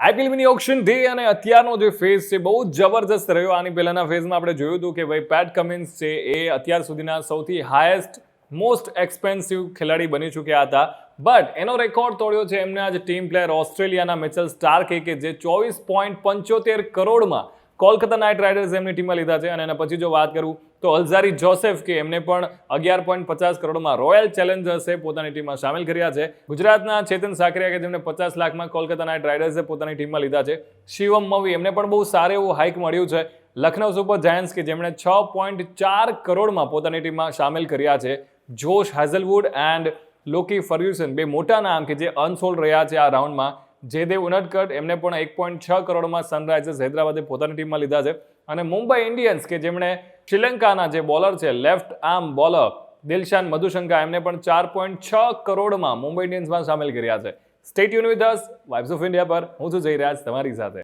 IPL mini auction day અને અત્યારનો જે ફેઝ છે બહુ જ જબરજસ્ત રહ્યો. આની પહેલાના ફેઝમાં આપણે જોયું હતું કે ભાઈ પેટ કમિન્સ છે એ અત્યાર સુધીના સૌથી હાઈએસ્ટ મોસ્ટ એક્સપેન્સિવ ખેલાડી બની ચૂક્યા હતા. બટ એનો રેકોર્ડ તોડ્યો છે એમને આજે ટીમ પ્લેયર ઓસ્ટ્રેલિયાના મિચેલ સ્ટાર્કે કે જે 24.75 કરોડમાં કોલકાતા નાઇટ રાઇડર્સ એમની ટીમમાં લીધા છે. અને એના પછી જો વાત કરું તો અલ્ઝારી જોસેફ કે એમને પણ 11.50 કરોડમાં રોયલ ચેલેન્જર્સે પોતાની ટીમમાં સામેલ કર્યા છે. ગુજરાતના ચેતન સાકરિયા કે જેમને 50 લાખમાં કોલકાતા નાઇટ રાઇડર્સે પોતાની ટીમમાં લીધા છે. શિવમ મવી એમને પણ બહુ સારું એવું હાઇક મળ્યું છે. લખનઉ સુપર જાયન્ટ્સ કે જેમણે 6.4 કરોડમાં પોતાની ટીમમાં સામેલ કર્યા છે. જોશ હેઝલવુડ એન્ડ લોકી ફર્ગ્યુસન બે મોટા નામ કે જે અનસોલ્ડ રહ્યા છે આ રાઉન્ડમાં. જયદેવ ઉનડકટ એમને પણ 1.6 કરોડમાં સનરાઇઝર્સ હૈદરાબાદે પોતાની ટીમમાં લીધા છે. અને મુંબઈ ઇન્ડિયન્સ કે જેમણે શ્રીલંકાના જે બોલર છે લેફ્ટ આર્મ બોલર દિલશાન મધુશંકા એમને પણ 4.6 કરોડમાં મુંબઈ ઇન્ડિયન્સમાં સામેલ કર્યા છે. Stay tune with us vibes of India પર. હું છું જયરાજ તમારી સાથે.